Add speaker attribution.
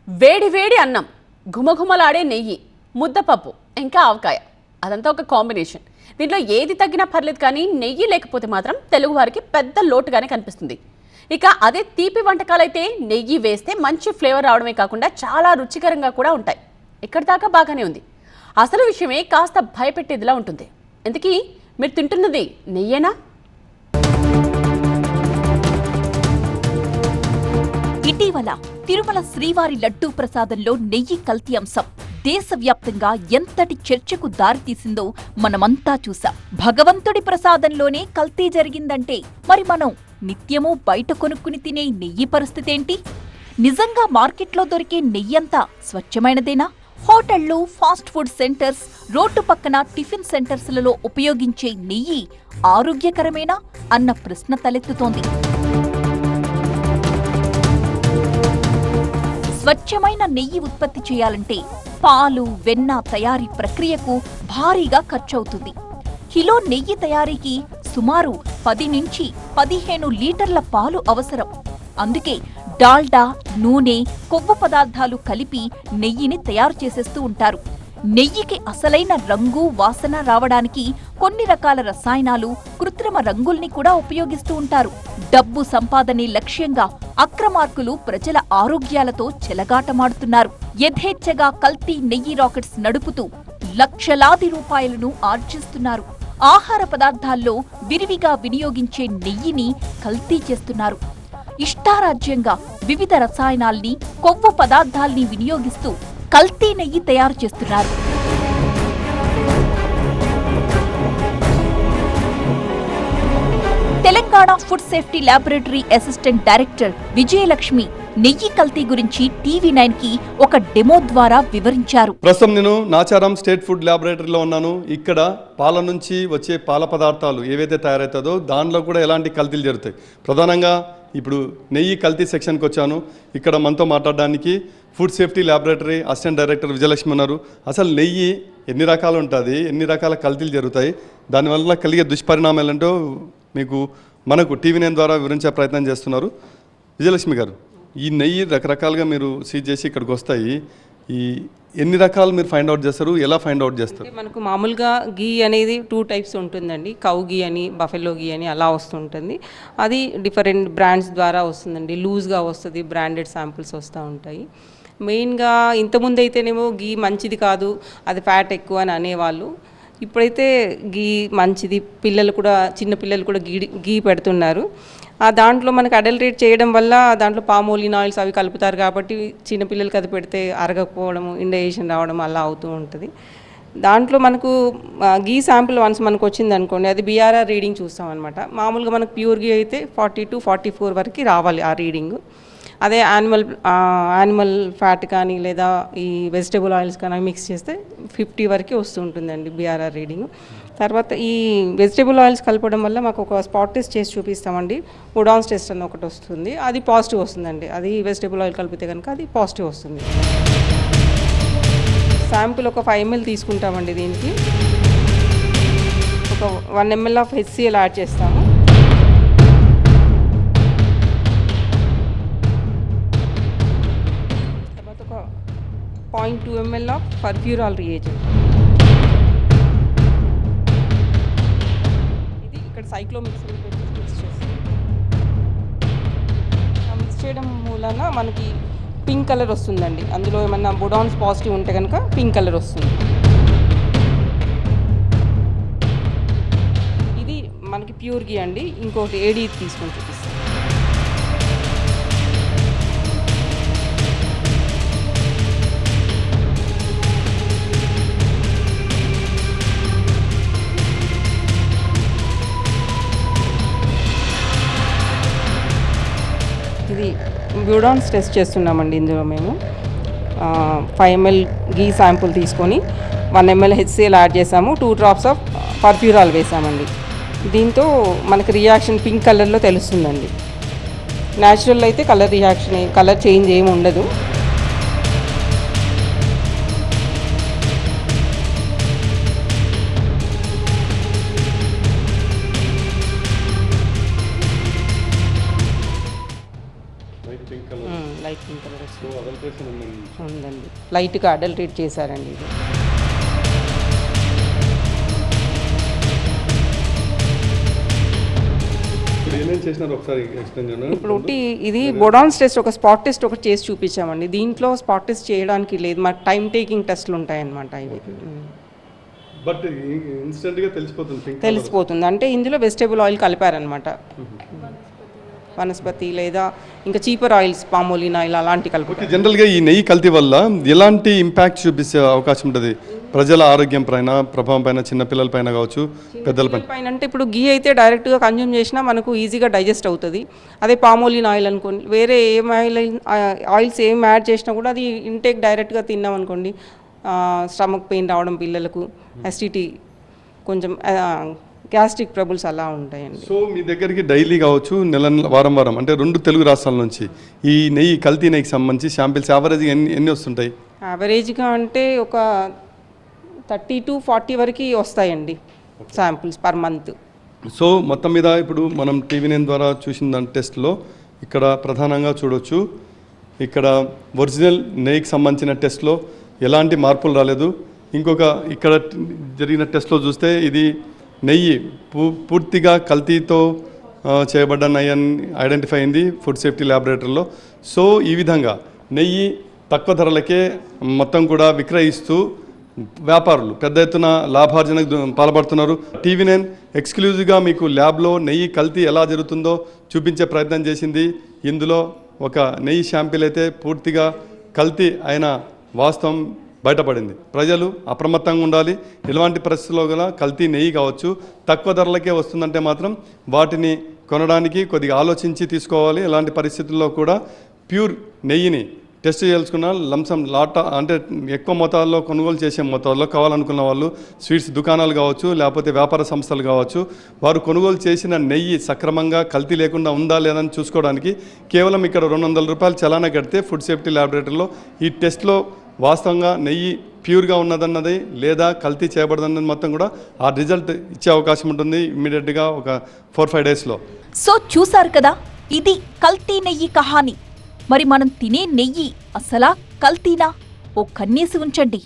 Speaker 1: వేడి వేడి అన్నం, ఘుమఘుమలాడే నెయ్యి, ముద్దపప్పు, ఇంకా ఆవకాయ, అదంతా ఒక కాంబినేషన్. దీంట్లో ఏది తగ్గినా పర్లేదు, కానీ నెయ్యి లేకపోతే మాత్రం తెలుగువారికి పెద్ద లోటుగానే కనిపిస్తుంది. ఇక అదే తీపి వంటకాలైతే నెయ్యి వేస్తే మంచి ఫ్లేవర్ రావడమే కాకుండా చాలా రుచికరంగా కూడా ఉంటాయి. ఇక్కడి దాకా బాగానే ఉంది. అసలు విషయమే కాస్త భయపెట్టేదిలా ఉంటుంది. ఇంతకీ మీరు తింటున్నది నెయ్యేనా?
Speaker 2: ఇటీవల తిరుమల శ్రీవారి లడ్డూ ప్రసాదంలో నెయ్యి కల్తీ అంశం దేశవ్యాప్తంగా ఎంతటి చర్చకు దారితీసిందో మనమంతా చూసాం. భగవంతుడి ప్రసాదంలోనే కల్తీ జరిగిందంటే మరి మనం నిత్యమూ బయట కొనుక్కుని తినే నెయ్యి పరిస్థితేంటి? నిజంగా మార్కెట్లో దొరికే నెయ్యంతా స్వచ్ఛమైనదేనా? హోటళ్లు, ఫాస్ట్ ఫుడ్ సెంటర్స్, రోడ్డు పక్కన టిఫిన్ సెంటర్స్లలో ఉపయోగించే నెయ్యి ఆరోగ్యకరమేనా అన్న ప్రశ్న తలెత్తుతోంది. స్వచ్ఛమైన నెయ్యి ఉత్పత్తి చేయాలంటే పాలు, వెన్న తయారీ ప్రక్రియకు భారీగా ఖర్చవుతుంది. కిలో నెయ్యి తయారీకి సుమారు 10 నుంచి 15 లీటర్ల పాలు అవసరం. అందుకే డాల్డా, నూనె, కొవ్వు పదార్థాలు కలిపి నెయ్యిని తయారు చేసేస్తూ ఉంటారు. నెయ్యికి అసలైన రంగు, వాసన రావడానికి కొన్ని రకాల రసాయనాలు, కృత్రిమ రంగుల్ని కూడా ఉపయోగిస్తూ ఉంటారు. డబ్బు సంపాదనే లక్ష్యంగా అక్రమార్కులు ప్రజల ఆరోగ్యాలతో చెలగాటమాడుతున్నారు. యథేచ్ఛగా కల్తీ నెయ్యి రాకెట్స్ నడుపుతూ లక్షలాది రూపాయలను ఆర్జిస్తున్నారు. ఆహార పదార్థాల్లో విరివిగా వినియోగించే నెయ్యిని కల్తీ చేస్తున్నారు. ఇష్టారాజ్యంగా వివిధ రసాయనాల్ని, కొవ్వు పదార్థాల్ని వినియోగిస్తూ కల్తీ నెయ్యి తయారు చేస్తున్నారు. Telangana food safety laboratory assistant director Vijayalakshmi నెయ్యి కల్తీ గురించి టీవీ9కి ఒక డెమో ద్వారా వివరించారు.
Speaker 3: ప్రస్తుతం నేను నాచారం స్టేట్ ఫుడ్ ల్యాబొరేటరీలో ఉన్నాను. ఇక్కడ పాల నుంచి వచ్చే పాల పదార్థాలు ఏవైతే తయారవుతుందో దానిలో కూడా ఎలాంటి కల్తీలు జరుగుతాయి. ప్రధానంగా ఇప్పుడు నెయ్యి కల్తీ సెక్షన్కి వచ్చాను. ఇక్కడ మనతో మాట్లాడడానికి food safety laboratory assistant director Vijayalakshmi ఉన్నారు. అసలు నెయ్యి ఎన్ని రకాలు ఉంటుంది, ఎన్ని రకాల కల్తీలు జరుగుతాయి, దానివల్ల కలిగే దుష్పరిణామాలు ఏంటో మనకు టీవీ9 ద్వారా వివరించే ప్రయత్నం చేస్తున్నారు. విజయలక్ష్మి గారు, ఈ నెయ్యి రకరకాలుగా మీరు సీజ్ చేసి ఇక్కడికి వస్తాయి. ఈ ఎన్ని రకాలు మీరు ఫైండ్ అవుట్ చేస్తారు, ఎలా ఫైండ్ అవుట్ చేస్తారు?
Speaker 4: మనకు మామూలుగా గీ అనేది 2 టైప్స్ ఉంటుందండి. కౌ గీ అని, బఫెలో గీ అని అలా వస్తుంటుంది. అది డిఫరెంట్ బ్రాండ్స్ ద్వారా వస్తుందండి. లూజ్గా వస్తుంది, బ్రాండెడ్ శాంపుల్స్ వస్తూ ఉంటాయి. మెయిన్గా ఇంతకుముందు అయితేనేమో గీ మంచిది కాదు, అది ఫ్యాట్ ఎక్కువ అని అనేవాళ్ళు. ఇప్పుడైతే గీ మంచిది, పిల్లలు కూడా, చిన్న పిల్లలు కూడా గీ పెడుతున్నారు. దాంట్లో మనకు అడల్టరేట్ చేయడం వల్ల దాంట్లో పామోలిన్ ఆయిల్స్ అవి కలుపుతారు కాబట్టి చిన్నపిల్లలకి అది పెడితే అరగకపోవడం, ఇండైజెషన్ రావడం అలా అవుతూ ఉంటుంది. దాంట్లో మనకు గీ శాంపుల్ వన్స్ మనకు వచ్చింది అనుకోండి, అది BRR రీడింగ్ చూస్తాం అనమాట. మామూలుగా మనకు ప్యూర్ గీ అయితే 40 to 44 వరకు రావాలి ఆ రీడింగ్. అదే యానిమల్ ఫ్యాట్ కానీ లేదా ఈ వెజిటబుల్ ఆయిల్స్ కానీ మిక్స్ చేస్తే 50 వరకు వస్తూ ఉంటుందండి BRR రీడింగ్. తర్వాత ఈ వెజిటబుల్ ఆయిల్స్ కలపడం వల్ల మాకు ఒక స్పాట్ టెస్ట్ చేసి చూపిస్తామండి. వుడాన్స్ టెస్ట్ అని ఒకటి వస్తుంది, అది పాజిటివ్ వస్తుందండి. అది వెజిటబుల్ ఆయిల్ కలిపితే కనుక అది పాజిటివ్ వస్తుంది. శాంపుల్ ఒక 5 ml తీసుకుంటామండి. దీనికి ఒక 1 ml ఆఫ్ HCl యాడ్ చేస్తాము. తర్వాత ఒక 0.2 ml ఆఫ్ ఫర్ఫ్యూరాల్ రియేజెంట్. సైక్లోమిక్స్ మిక్స్ చేస్తాం. మిక్స్ చేయడం మూలన మనకి పింక్ కలర్ వస్తుందండి. అందులో ఏమన్నా బుడాన్స్ పాజిటివ్ ఉంటే కనుక పింక్ కలర్ వస్తుంది. ఇది మనకి ప్యూర్ గీ అండి. ఇంకోటి ఏడీ తీసుకొని చూపిస్తాం. ఇది బ్యూడాన్స్ టెస్ట్ చేస్తున్నామండి. ఇందులో మేము 5 ml గీ శాంపుల్ తీసుకొని 1 ml HCl యాడ్ చేసాము. 2 drops ఆఫ్ పర్ఫ్యూరాల్ వేసామండి. దీంతో మనకి రియాక్షన్ పింక్ కలర్లో తెలుస్తుందండి. న్యాచురల్ అయితే కలర్ చేంజ్ ఏమి ఉండదు. Light pink products
Speaker 3: so adulteration ఉందండి.
Speaker 4: ఉందండి. లైట్గా అడల్ట్రేట్ చేశారండి ఇది.
Speaker 3: ఇప్పుడు ఏమేమి చేసినారు ఒకసారి ఎక్స్ప్లెయిన్ చేయండి.
Speaker 4: ఇప్పుడు ఇది బొడాన్స్ టెస్ట్, ఒక స్పాట్ టెస్ట్ ఒకటి చేసి చూపించామండి. దీంట్లో స్పాట్ టెస్ట్ చేయడానికి లేదు, మాకు టైం టేకింగ్ టెస్ట్లు ఉంటాయన్నమాట ఇవి.
Speaker 3: బట్ ఇన్స్టెంట్గా తెలిసిపోతుంది.
Speaker 4: తెలిసిపోతుంది అంటే ఇందులో వెజిటేబుల్ ఆయిల్ కలిపారనమాట. వనస్పతి లేదా ఇంకా చీపర్ ఆయిల్స్, పామోలిన్ ఆయిల్ అలాంటి కలుపుతారు.
Speaker 3: జనరల్గా ఈ నెయ్యి కల్తీ వల్ల ఎలాంటి ఇంపాక్ట్ చూపిస్తే అవకాశం ఉంటుంది ప్రజల ఆరోగ్యం పైన, ప్రభావం పైన, చిన్నపిల్లల పైన కావచ్చు, పెద్దల పైన?
Speaker 4: అంటే ఇప్పుడు గీ అయితే డైరెక్ట్గా కన్జ్యూమ్ చేసినా మనకు ఈజీగా డైజెస్ట్ అవుతుంది. అదే పామోలిన్ ఆయిల్ అనుకోండి, వేరే ఏం ఆయిల్స్ ఏం యాడ్ చేసినా కూడా అది ఇంటేక్ డైరెక్ట్గా తిన్నాం అనుకోండి, స్టమక్ పెయిన్ రావడం పిల్లలకు, అసిడిటీ, కొంచెం గ్యాస్ట్రిక్ ట్రబుల్స్ అలా ఉంటాయండి.
Speaker 3: సో మీ దగ్గరికి డైలీ కావచ్చు, వారం అంటే 2 తెలుగు రాష్ట్రాల నుంచి ఈ నెయ్యి కల్తీ నెయ్యికి సంబంధించి శాంపిల్స్ యావరేజ్గా ఎన్ని వస్తుంటాయి?
Speaker 4: యావరేజ్గా అంటే ఒక 30 to 40 వరకు వస్తాయండి శాంపిల్స్ పర్ మంత్.
Speaker 3: సో మొత్తం మీద ఇప్పుడు మనం TV9 ద్వారా చూసిన దాని టెస్ట్లో ఇక్కడ ప్రధానంగా చూడొచ్చు, ఇక్కడ ఒరిజినల్ నెయ్యికి సంబంధించిన టెస్ట్లో ఎలాంటి మార్పులు రాలేదు. ఇంకొక ఇక్కడ జరిగిన టెస్ట్లో చూస్తే ఇది నెయ్యి పూర్తిగా కల్తీతో చేయబడ్డ నెయ్యి అని ఐడెంటిఫై అయింది ఫుడ్ సేఫ్టీ ల్యాబొరేటరీలో. సో ఈ విధంగా నెయ్యి తక్కువ ధరలకే మొత్తం కూడా విక్రయిస్తూ వ్యాపారులు పెద్ద ఎత్తున లాభార్జనకు పాల్పడుతున్నారు. TV9 ఎక్స్క్లూజివ్గా మీకు ల్యాబ్లో నెయ్యి కల్తీ ఎలా జరుగుతుందో చూపించే ప్రయత్నం చేసింది. ఇందులో ఒక నెయ్యి శాంపిల్ అయితే పూర్తిగా కల్తీ అయిన వాస్తవం బయటపడింది. ప్రజలు అప్రమత్తంగా ఉండాలి. ఇలాంటి పరిస్థితుల్లో గల కల్తీ నెయ్యి కావచ్చు తక్కువ ధరలకే వస్తుందంటే మాత్రం వాటిని కొనడానికి కొద్దిగా ఆలోచించి తీసుకోవాలి. ఇలాంటి పరిస్థితుల్లో కూడా ప్యూర్ నెయ్యిని టెస్ట్ చేయాల్సుకున్న లంసం లాటా అంటే ఎక్కువ మొత్తాల్లో కొనుగోలు చేసే మొత్తాల్లో కావాలనుకున్న వాళ్ళు స్వీట్స్ దుకాణాలు కావచ్చు, లేకపోతే వ్యాపార సంస్థలు కావచ్చు, వారు కొనుగోలు చేసిన నెయ్యి సక్రమంగా కల్తీ లేకుండా ఉందా లేదని చూసుకోవడానికి కేవలం ఇక్కడ 200 రూపాయలు చలానా కడితే ఫుడ్ సేఫ్టీ ల్యాబొరేటరీలో ఈ టెస్ట్లో వాస్తవంగా నెయ్యి ప్యూర్గా ఉన్నదన్నది లేదా కల్తీ చేయబడదన్నది మొత్తం కూడా ఆ రిజల్ట్ ఇచ్చే అవకాశం ఉంటుంది ఇమ్మీడియట్గా ఒక 4-5 డేస్లో.
Speaker 2: సో చూసారు కదా, ఇది కల్తీ నెయ్యి కహాని. మరి మనం తినే నెయ్యి అసలా కల్తీనా? ఓ కన్నేసి ఉంచండి.